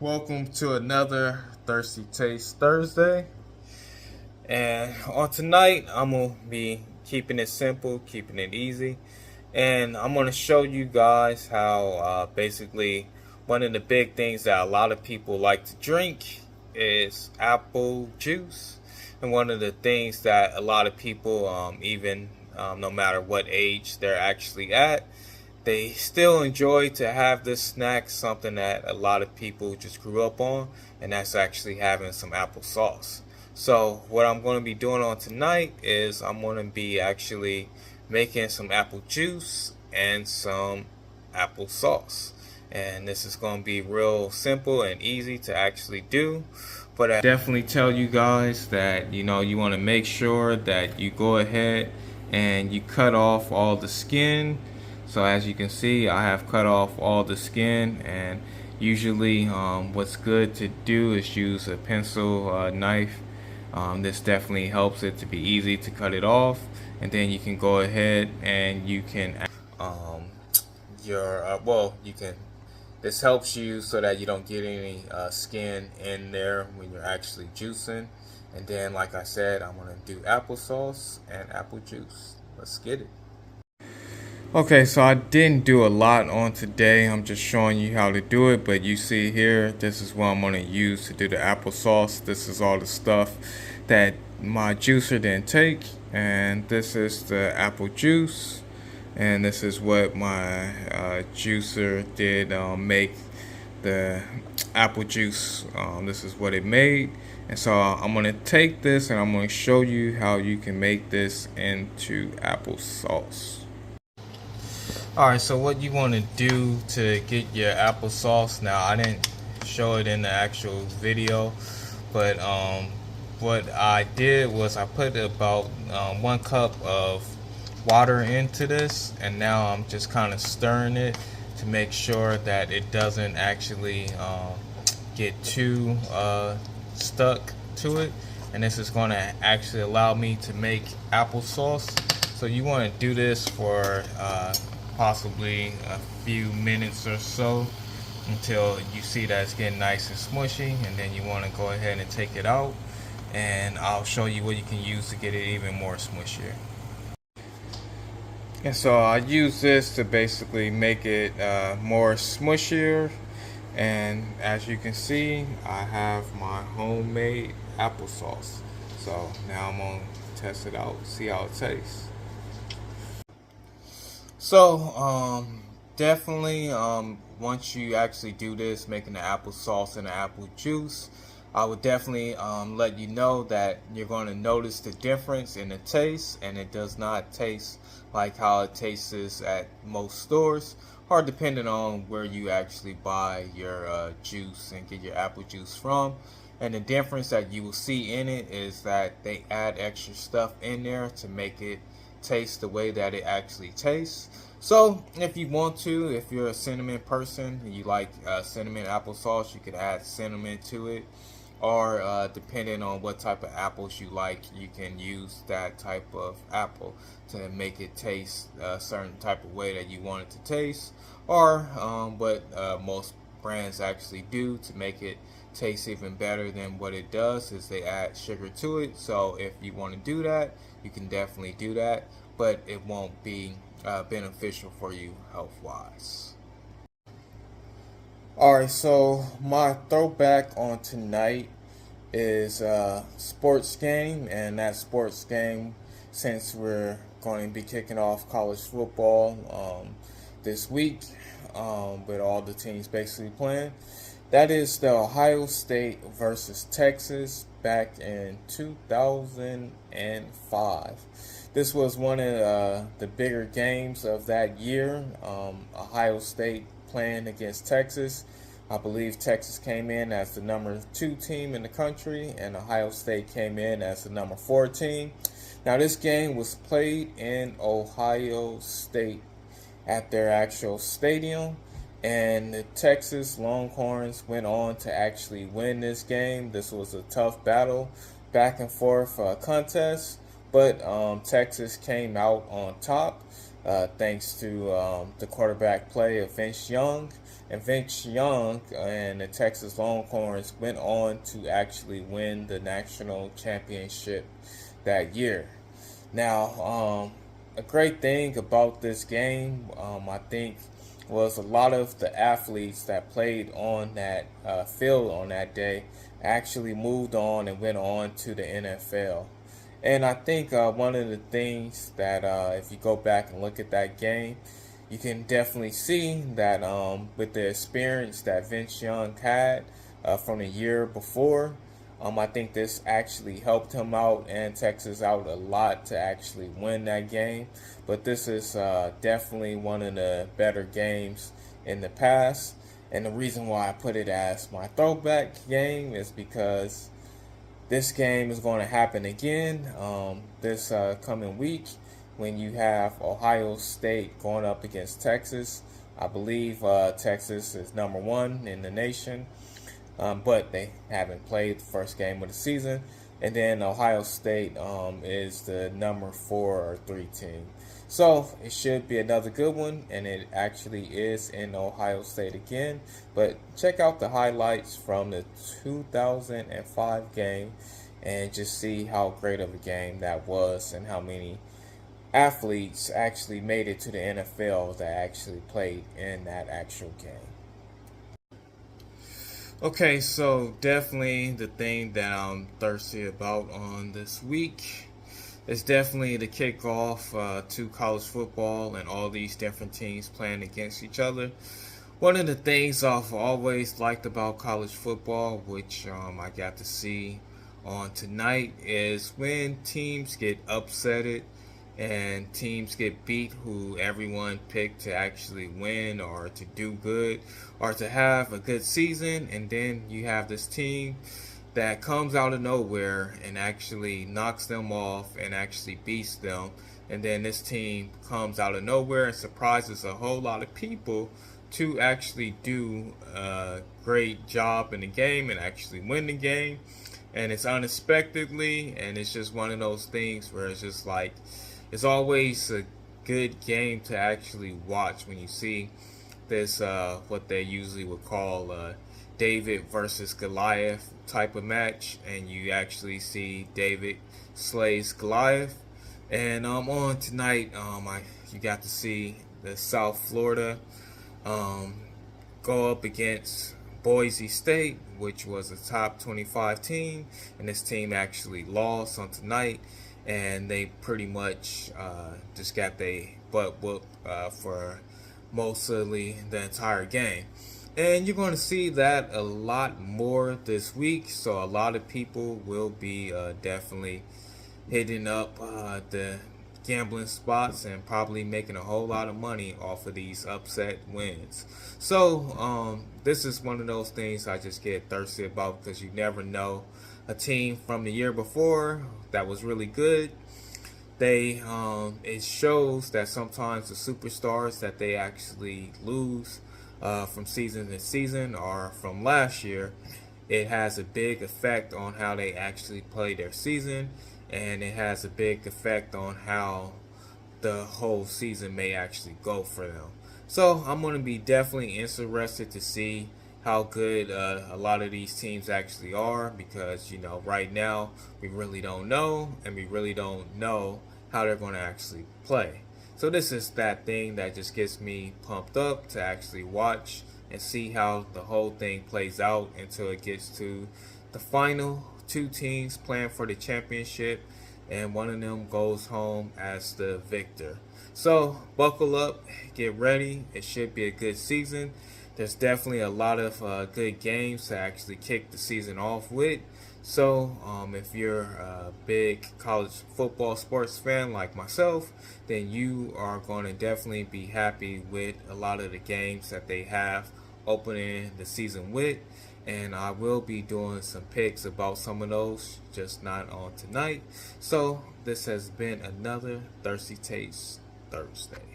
Welcome to another Thirsty Taste Thursday. And on tonight, I'm going to be keeping it simple, keeping it easy. And I'm going to show you guys how basically one of the big things that a lot of people like to drink is apple juice. And one of the things that a lot of people, even no matter what age they're actually at, they still enjoy to have this snack, something that a lot of people just grew up on, and that's actually having some applesauce. So what I'm going to be doing on tonight is I'm going to be actually making some apple juice and some applesauce. And this is going to be real simple and easy to actually do. But I definitely tell you guys that you want to make sure that you go ahead and you cut off all the skin. So as you can see, I have cut off all the skin, and usually what's good to do is use a pencil knife. This definitely helps it to be easy to cut it off, and then you can go ahead and you can um, you can, this helps you so that you don't get any skin in there when you're actually juicing. And then like I said, I'm going to do applesauce and apple juice. Let's get it. Okay, so I didn't do a lot on today. I'm just showing you how to do it, but you see here, this is what I'm going to use to do the applesauce. This is all the stuff that my juicer didn't take, and this is the apple juice, and this is what my juicer did make the apple juice. This is what it made, and so I'm going to take this and I'm going to show you how you can make this into applesauce. Alright, so what you want to do to get your applesauce, now I didn't show it in the actual video, but what I did was I put about 1 cup of water into this, and now I'm just kind of stirring it to make sure that it doesn't actually get too stuck to it. And this is going to actually allow me to make applesauce. So you want to do this for possibly a few minutes or so until you see that it's getting nice and smushy, and then you want to go ahead and take it out, and I'll show you what you can use to get it even more smushier. And so I use this to basically make it more smushier, and as you can see, I have my homemade applesauce. So now I'm gonna test it out, see how it tastes. So, definitely, once you actually do this, making the applesauce and the apple juice, I would definitely let you know that you're going to notice the difference in the taste, and it does not taste like how it tastes at most stores, or depending on where you actually buy your juice and get your apple juice from. And the difference that you will see in it is that they add extra stuff in there to make it taste the way that it actually tastes. So if you want to, if you're a cinnamon person and you like cinnamon applesauce, you could add cinnamon to it, or depending on what type of apples you like, you can use that type of apple to make it taste a certain type of way that you want it to taste, or what most brands actually do to make it taste even better than what it does is they add sugar to it. So if you want to do that, you can definitely do that, but it won't be beneficial for you health wise. Alright, so my throwback on tonight is a sports game, and that sports game, since we're going to be kicking off college football this week, with all the teams basically playing, that is the Ohio State versus Texas back in 2005. This was one of the bigger games of that year. Ohio State playing against Texas. I believe Texas came in as the number 2 team in the country, and Ohio State came in as the number 4 team. Now this game was played in Ohio State at their actual stadium, and the Texas Longhorns went on to actually win this game. This was a tough battle, back and forth contest, but Texas came out on top thanks to the quarterback play of Vince Young. And Vince Young and the Texas Longhorns went on to actually win the national championship that year. Now, a great thing about this game, I think, was a lot of the athletes that played on that field on that day actually moved on and went on to the NFL. And I think one of the things that if you go back and look at that game, you can definitely see that with the experience that Vince Young had from the year before, I think this actually helped him out and Texas out a lot to actually win that game. But this is definitely one of the better games in the past. And the reason why I put it as my throwback game is because this game is going to happen again this coming week when you have Ohio State going up against Texas. I believe Texas is #1 in the nation, but they haven't played the first game of the season. And then Ohio State is the #4 or 3 team. So it should be another good one, and it actually is in Ohio State again. But check out the highlights from the 2005 game and just see how great of a game that was and how many athletes actually made it to the NFL that actually played in that actual game. Okay, so definitely the thing that I'm thirsty about on this week is definitely the kickoff to college football and all these different teams playing against each other. One of the things I've always liked about college football, which I got to see on tonight, is when teams get upsetted and teams get beat who everyone picked to actually win or to do good or to have a good season, and then you have this team that comes out of nowhere and actually knocks them off and actually beats them, and then this team comes out of nowhere and surprises a whole lot of people to actually do a great job in the game and actually win the game. And it's unexpectedly, and it's just one of those things where it's just like, it's always a good game to actually watch when you see this, what they usually would call David versus Goliath type of match, and you actually see David slays Goliath. And on tonight, you got to see the South Florida go up against Boise State, which was a top 25 team, and this team actually lost on tonight, and they pretty much just got their butt whooped for mostly the entire game. And you're going to see that a lot more this week, so a lot of people will be definitely hitting up the gambling spots and probably making a whole lot of money off of these upset wins. So this is one of those things I just get thirsty about, because you never know. A team from the year before that was really good, they it shows that sometimes the superstars that they actually lose from season to season or from last year, it has a big effect on how they actually play their season, and it has a big effect on how the whole season may actually go for them. So I'm going to be definitely interested to see how good a lot of these teams actually are, because right now we really don't know, and we really don't know how they're going to actually play. So this is that thing that just gets me pumped up to actually watch and see how the whole thing plays out until it gets to the final two teams playing for the championship, and one of them goes home as the victor. So buckle up, get ready. It should be a good season. There's definitely a lot of good games to actually kick the season off with. So if you're a big college football sports fan like myself, then you are going to definitely be happy with a lot of the games that they have opening the season with. And I will be doing some picks about some of those, just not on tonight. So this has been another Thirsty Taste Thursday.